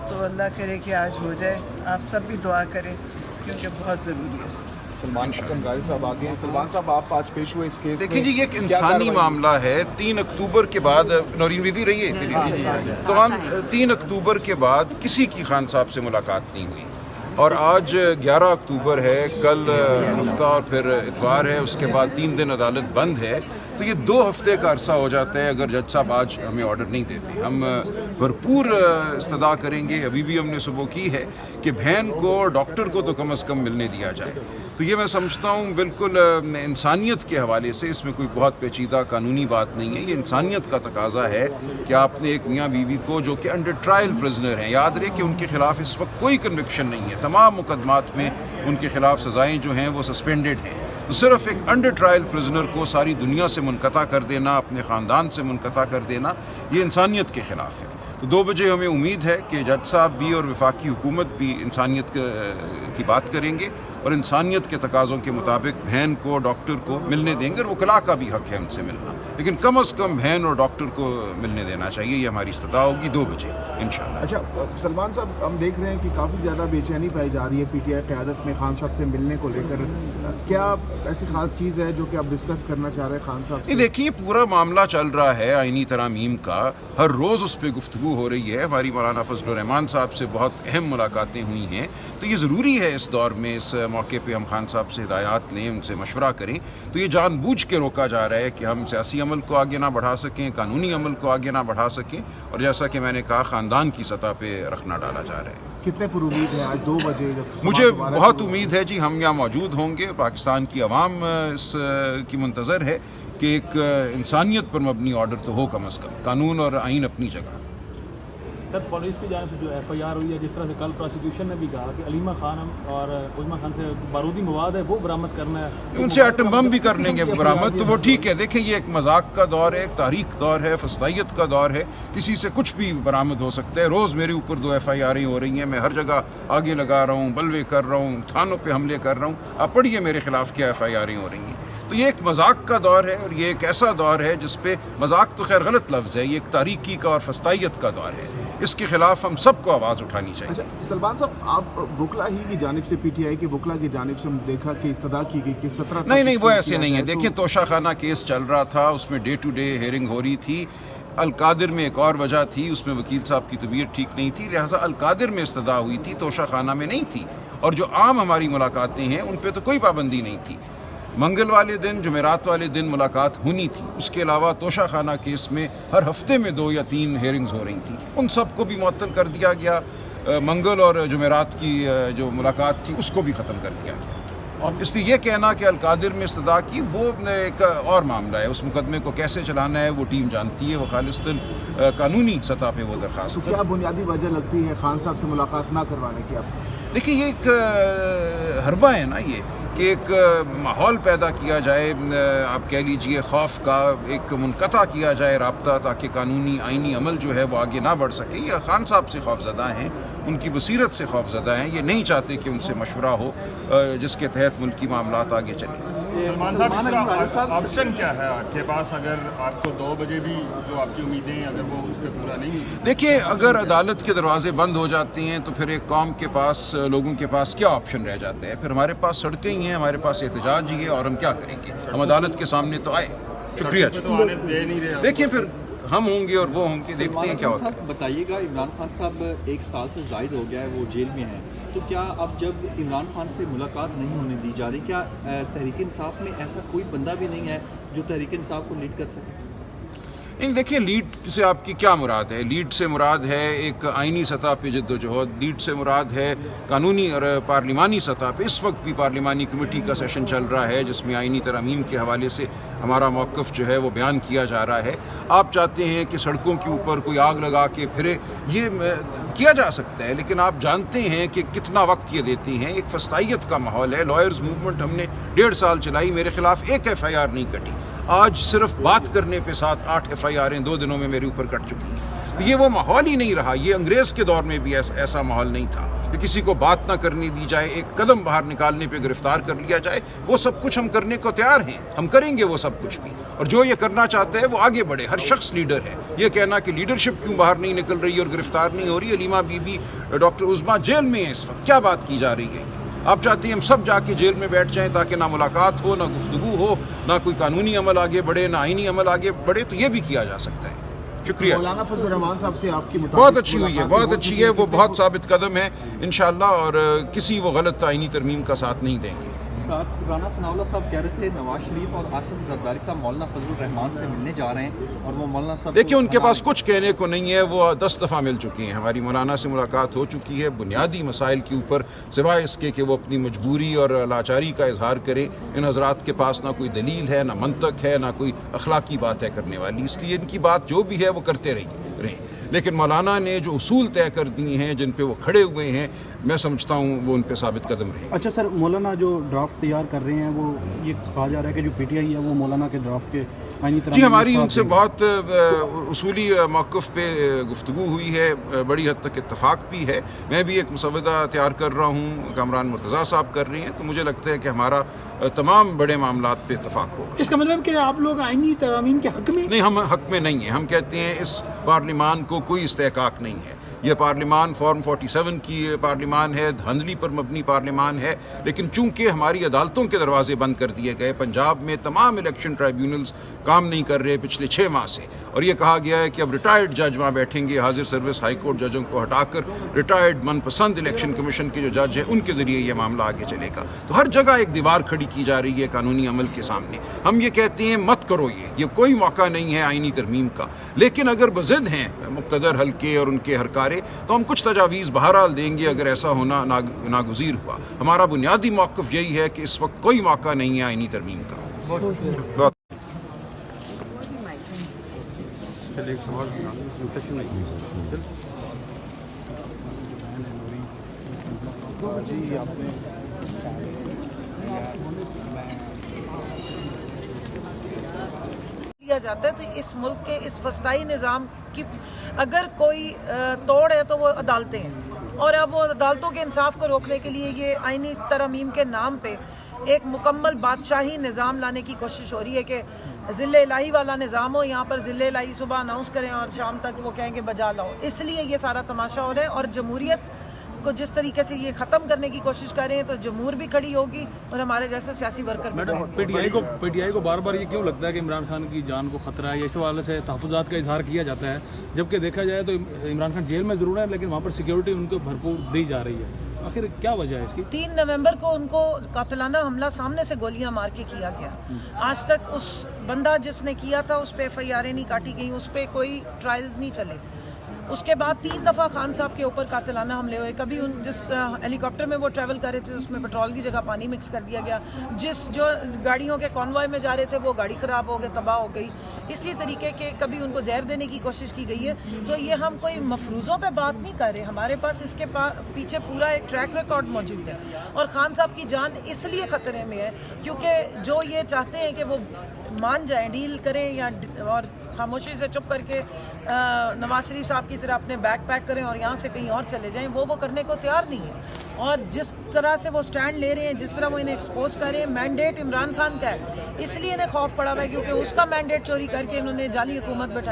تو اللہ کرے کہ آج ہو جائے. آپ سب بھی دعا کریں کیونکہ بہت ضروری ہے. سلمان شکن غازی صاحب آگے ہیں. سلمان صاحب آپ آج پیش ہوئے اس کیس میں. دیکھیں جی یہ ایک انسانی معاملہ ہے. 3 اکتوبر کے بعد نورین بی بی رہی ہے تو 3 اکتوبر کے بعد کسی کی خان صاحب سے ملاقات نہیں ہوئی اور آج 11 اکتوبر ہے. کل ہفتہ اور پھر اتوار ہے. اس کے بعد 3 دن عدالت بند ہے. تو یہ 2 ہفتے کا عرصہ ہو جاتا ہے اگر جج صاحب آج ہمیں آرڈر نہیں دیتے. ہم بھرپور استدعا کریں گے. ابھی بھی ہم نے صبح کی ہے کہ بہن کو اور ڈاکٹر کو تو کم از کم ملنے دیا جائے. تو یہ میں سمجھتا ہوں بالکل انسانیت کے حوالے سے اس میں کوئی بہت پیچیدہ قانونی بات نہیں ہے. یہ انسانیت کا تقاضا ہے کہ آپ نے ایک میاں بیوی کو جو کہ انڈر ٹرائل پرزنر ہیں, یاد رہے کہ ان کے خلاف اس وقت کوئی کنوکشن نہیں ہے. تمام مقدمات میں ان کے خلاف سزائیں جو ہیں وہ سسپینڈڈ ہیں. تو صرف ایک انڈر ٹرائل پرزنر کو ساری دنیا سے منقطع کر دینا, اپنے خاندان سے منقطع کر دینا, یہ انسانیت کے خلاف ہے. تو 2 بجے ہمیں امید ہے کہ جج صاحب بھی اور وفاقی حکومت بھی انسانیت کی بات کریں گے اور انسانیت کے تقاضوں کے مطابق بہن کو ڈاکٹر کو ملنے دیں گے. اور وکلاء کا بھی حق ہے ان سے ملنا, لیکن کم از کم بہن اور ڈاکٹر کو ملنے دینا چاہیے. یہ ہماری استدعا ہوگی 2 بجے انشاءاللہ. اچھا سلمان صاحب, ہم دیکھ رہے ہیں کہ کافی زیادہ بے چینی پائی جا رہی ہے پی ٹی آئی قیادت میں خان صاحب سے ملنے کو لے کر. کیا ایسی خاص چیز ہے جو کہ آپ ڈسکس کرنا چاہ رہے ہیں خان صاحب سے؟ دیکھیے پورا معاملہ چل رہا ہے آئینی ترامیم کا. ہر روز اس پہ گفتگو ہو رہی ہے. ہماری مولانا فضل الرحمان صاحب سے بہت اہم ملاقاتیں ہوئی ہیں. تو یہ ضروری ہے اس دور میں, اس موقع پہ ہم خان صاحب سے ہدایات لیں, ان سے مشورہ کریں. تو یہ جان بوجھ کے روکا جا رہا ہے کہ ہم سیاسی عمل کو آگے نہ بڑھا سکیں, قانونی عمل کو آگے نہ بڑھا سکیں, اور جیسا کہ میں نے کہا خاندان کی سطح پہ رکھنا ڈالا جا رہا ہے. کتنے پر امید ہے آج 2 بجے؟ مجھے بہت امید ہے جی, ہم یہاں موجود ہوں گے. پاکستان کی عوام اس کی منتظر ہے کہ ایک انسانیت پر مبنی آرڈر تو ہو کم از کم. قانون اور آئین اپنی جگہ. سر پولیس کی جانب سے جو ایف آئی آر ہوئی ہے, جس طرح سے کل پروسیکیوشن نے بھی کہا کہ علیمہ خان اور عظمیٰ خان سے بارودی مواد ہے وہ برآمد کرنا ہے, ان سے ایٹم بم بھی کر لیں گے برآمد, تو وہ ٹھیک ہے. دیکھیں یہ ایک مذاق کا دور ہے, ایک تاریخ دور ہے, فسطائیت کا دور ہے. کسی سے کچھ بھی برآمد ہو سکتا ہے. روز میرے اوپر 2 ایف آئی آریں ہو رہی ہیں. میں ہر جگہ آگے لگا رہا ہوں, بلوے کر رہا ہوں, تھانوں پہ حملے کر رہا ہوں. آپ پڑھیے میرے خلاف کیا ایف آئی آریں ہو رہی ہیں. تو یہ ایک مذاق کا دور ہے, اور یہ ایک ایسا دور ہے جس پہ مذاق تو خیر غلط لفظ ہے, یہ ایک تاریکی کا اور فسطائیت کا دور ہے. اس کے خلاف ہم سب کو آواز اٹھانی چاہیے. اچھا سلمان صاحب, آپ وکلاء ہی کی جانب سے, پی ٹی آئی کے وکلاء کی جانب سے دیکھا کہ استدعا کی گئی کہ 17 نہیں وہ ایسے نہیں ہے. دیکھیں توشہ خانہ کیس چل رہا تھا, اس میں ڈے ٹو ڈے ہیئرنگ ہو رہی تھی. القادر میں ایک اور وجہ تھی, اس میں وکیل صاحب کی طبیعت ٹھیک نہیں تھی, لہٰذا القادر میں استدعا ہوئی تھی, توشہ خانہ میں نہیں تھی. اور جو عام ہماری ملاقاتیں ہیں ان پہ تو کوئی پابندی نہیں تھی. منگل والے دن, جمعرات والے دن ملاقات ہونی تھی. اس کے علاوہ توشہ خانہ کیس میں ہر ہفتے میں 2 یا 3 ہیئرنگز ہو رہی تھیں. ان سب کو بھی معطل کر دیا گیا. منگل اور جمعرات کی جو ملاقات تھی اس کو بھی ختم کر دیا گیا. اور اس لیے یہ کہنا کہ القادر میں استدعا کی وہ ایک اور معاملہ ہے. اس مقدمے کو کیسے چلانا ہے وہ ٹیم جانتی ہے. وہ خالصتاً قانونی سطح پہ وہ درخواست ہے. کیا بنیادی وجہ لگتی ہے خان صاحب سے ملاقات نہ کروانے کی آپ؟ دیکھیے یہ ایک حربہ ہے نا, یہ کہ ایک ماحول پیدا کیا جائے, آپ کہہ لیجئے خوف کا, ایک منقطع کیا جائے رابطہ تاکہ قانونی آئینی عمل جو ہے وہ آگے نہ بڑھ سکے. یہ خان صاحب سے خوف زدہ ہیں, ان کی بصیرت سے خوف زدہ ہیں. یہ نہیں چاہتے کہ ان سے مشورہ ہو جس کے تحت ملکی معاملات آگے چلیں. سلمان صاحب اس کا آپشن کیا ہے آپ کے پاس اگر آپ کو 2 بجے بھی جو آپ کی امیدیں ہیں اگر وہ اس پہ پورا نہیں ہوئی؟ دیکھیے اگر عدالت کے دروازے بند ہو جاتے ہیں تو پھر ایک قوم کے پاس, لوگوں کے پاس کیا آپشن رہ جاتے ہیں؟ پھر ہمارے پاس سڑکیں ہی ہیں, ہمارے پاس احتجاج ہی ہے, اور ہم کیا کریں گے؟ ہم عدالت کے سامنے تو آئے. شکریہ. دیکھیں پھر ہم ہوں گے اور وہ ہوں گے, دیکھتے ہیں کیا ہوتا ہے. بتائیے گا, عمران خان صاحب 1 سال سے زائد ہو گیا ہے وہ جیل میں ہیں, تو کیا اب جب عمران خان سے ملاقات نہیں ہونے دی جا رہی, کیا تحریک انصاف میں ایسا کوئی بندہ بھی نہیں ہے جو تحریک انصاف کو لیڈ کر سکے؟ نہیں دیکھیں, لیڈ سے آپ کی کیا مراد ہے؟ لیڈ سے مراد ہے ایک آئینی سطح پہ جد و جہد. لیڈ سے مراد ہے قانونی اور پارلیمانی سطح پہ. اس وقت بھی پارلیمانی کمیٹی کا سیشن چل رہا ہے جس میں آئینی ترامیم کے حوالے سے ہمارا موقف جو ہے وہ بیان کیا جا رہا ہے. آپ چاہتے ہیں کہ سڑکوں کے اوپر کوئی آگ لگا کے پھرے, یہ کیا جا سکتا ہے, لیکن آپ جانتے ہیں کہ کتنا وقت یہ دیتی ہیں. ایک فسطائیت کا ماحول ہے. لائرز موومنٹ ہم نے 1.5 سال چلائی, میرے خلاف 1 ایف آئی آر نہیں کٹی. آج صرف بات کرنے پہ 7-8 ایف آئی آریں 2 دنوں میں میرے اوپر کٹ چکی ہیں. تو یہ وہ ماحول ہی نہیں رہا. یہ انگریز کے دور میں بھی ایسا ماحول نہیں تھا. کہ کسی کو بات نہ کرنے دی جائے, ایک قدم باہر نکالنے پہ گرفتار کر لیا جائے, وہ سب کچھ ہم کرنے کو تیار ہیں, ہم کریں گے وہ سب کچھ بھی. اور جو یہ کرنا چاہتا ہے وہ آگے بڑھے, ہر شخص لیڈر ہے. یہ کہنا کہ لیڈرشپ کیوں باہر نہیں نکل رہی اور گرفتار نہیں ہو رہی, Alima be be doctor Uzma jail میں ہیں اس وقت, کیا بات کی جا رہی ہے؟ آپ چاہتے ہیں ہم سب جا کے جیل میں بیٹھ جائیں تاکہ نہ ملاقات ہو, نہ گفتگو ہو, نہ کوئی قانونی عمل آگے بڑھے, نہ آئینی عمل آگے بڑھے؟ تو یہ بھی کیا جا سکتا ہے. شکریہ. مولانا فضل الرحمان صاحب سے آپ کی بہت اچھی ہوئی ہے, بہت اچھی ہے, وہ بہت ثابت قدم ہے انشاءاللہ, اور کسی وہ غلط آئینی ترمیم کا ساتھ نہیں دیں گے. رانا ثناء اللہ صاحب کہہ رہے تھے نواز شریف اور آصف زرداری صاحب مولانا فضل الرحمان سے ملنے جا رہے ہیں, اور وہ مولانا صاحب دیکھیں ان کے پاس کچھ کہنے کو نہیں ہے, وہ 10 دفعہ مل چکی ہیں, ہماری مولانا سے ملاقات ہو چکی ہے. بنیادی مسائل کے اوپر سوائے اس کے کہ وہ اپنی مجبوری اور لاچاری کا اظہار کرے, ان حضرات کے پاس نہ کوئی دلیل ہے, نہ منطق ہے, نہ کوئی اخلاقی بات ہے کرنے والی. اس لیے ان کی بات جو بھی ہے وہ کرتے رہیں. لیکن مولانا نے جو اصول طے کر دی ہیں, جن پہ وہ کھڑے ہوئے ہیں, میں سمجھتا ہوں وہ ان پہ ثابت قدم رہے. اچھا سر, مولانا جو ڈرافٹ تیار کر رہے ہیں وہ یہ کہا جا رہا ہے کہ جو پی ٹی آئی ہے وہ مولانا کے ڈرافٹ کے آئینی طرح جی ہماری ان سے بہت اصولی موقف پہ گفتگو ہوئی ہے, بڑی حد تک اتفاق بھی ہے. میں بھی ایک مسودہ تیار کر رہا ہوں, کامران مرتضیٰ صاحب کر رہے ہیں, تو مجھے لگتا ہے کہ ہمارا تمام بڑے معاملات پہ اتفاق ہوگا. اس کا مطلب کہ آپ لوگ آئینی ترامیم کے حق میں؟ نہیں, ہم حق میں نہیں ہیں. ہم کہتے ہیں اس پارلیمان کو کوئی استحقاق نہیں ہے. یہ پارلیمان فارم 47 کی پارلیمان ہے, دھاندلی پر مبنی پارلیمان ہے, لیکن چونکہ ہماری عدالتوں کے دروازے بند کر دیے گئے, پنجاب میں تمام الیکشن ٹرائیبیونلز کام نہیں کر رہے پچھلے 6 ماہ سے, اور یہ کہا گیا ہے کہ اب ریٹائرڈ جج وہاں بیٹھیں گے, حاضر سروس ہائی کورٹ ججوں کو ہٹا کر ریٹائرڈ من پسند الیکشن کمیشن کے جو جج ہیں ان کے ذریعے یہ معاملہ آگے چلے گا. تو ہر جگہ ایک دیوار کھڑی کی جا رہی ہے قانونی عمل کے سامنے. ہم یہ کہتے ہیں مت کرو, یہ کوئی موقع نہیں ہے آئینی ترمیم کا, لیکن اگر بضد ہیں مقتدر حلقے اور ان کے ہرکارے تو ہم کچھ تجاویز بہرحال دیں گے اگر ایسا ہونا ناگزیر ہوا. ہمارا بنیادی موقف یہی ہے کہ اس وقت کوئی موقع نہیں ہے آئینی ترمیم کا. بہت لیا جاتا ہے. تو اس ملک کے اس وسطائی نظام کی اگر کوئی توڑ ہے تو وہ عدالتیں ہیں, اور اب وہ عدالتوں کے انصاف کو روکنے کے لیے یہ آئینی ترامیم کے نام پہ ایک مکمل بادشاہی نظام لانے کی کوشش ہو رہی ہے کہ ذل الہی والا نظام ہو. یہاں پر ذل الہی صبح اناؤنس کریں اور شام تک وہ کہیں کہ بجا لاؤ. اس لیے یہ سارا تماشا ہو رہا ہے, اور جمہوریت کو جس طریقے سے یہ ختم کرنے کی کوشش کر رہے ہیں تو جمہور بھی کھڑی ہوگی اور ہمارے جیسے سیاسی ورکر بھی. پی ٹی آئی کو بار بار یہ کیوں لگتا ہے کہ عمران خان کی جان کو خطرہ ہے, یا اس حوالے سے تحفظات کا اظہار کیا جاتا ہے, جبکہ دیکھا جائے تو عمران خان جیل میں ضرور ہے لیکن وہاں پر سیکیورٹی ان کو بھرپور دی جا رہی ہے. آخر کیا وجہ ہے اس کی؟ 3 نومبر کو ان کو قاتلانہ حملہ سامنے سے گولیاں مار کے کیا گیا. آج تک اس بندہ جس نے کیا تھا اس پہ FIR نہیں کاٹی گئی, اس پہ کوئی ٹرائلز نہیں چلے. اس کے بعد 3 دفعہ خان صاحب کے اوپر قاتلانہ حملے ہوئے. کبھی ان جس ہیلی کاپٹر میں وہ ٹریول کر رہے تھے اس میں پیٹرول کی جگہ پانی مکس کر دیا گیا, جو گاڑیوں کے کانوائے میں جا رہے تھے وہ گاڑی خراب ہو گئی, تباہ ہو گئی. اسی طریقے کے کبھی ان کو زہر دینے کی کوشش کی گئی ہے. تو یہ ہم کوئی مفروضوں پہ بات نہیں کر رہے, ہمارے پاس اس کے پیچھے پورا ایک ٹریک ریکارڈ موجود ہے. اور خان صاحب کی جان اس لیے خطرے میں ہے کیونکہ جو یہ چاہتے ہیں کہ وہ مان جائیں, ڈیل کریں, یا اور خاموشی سے چپ کر کے نواز شریف صاحب کی طرح اپنے بیگ پیک کریں اور یہاں سے کہیں اور چلے جائیں, وہ کرنے کو تیار نہیں ہے. اور جس طرح سے وہ سٹینڈ لے رہے ہیں, جس طرح وہ انہیں ایکسپوز کر رہے ہیں, مینڈیٹ عمران خان کا ہے, اس لیے انہیں خوف پڑا ہوا ہے کیونکہ اس کا مینڈیٹ چوری کر کے انہوں نے جعلی حکومت بٹھائی.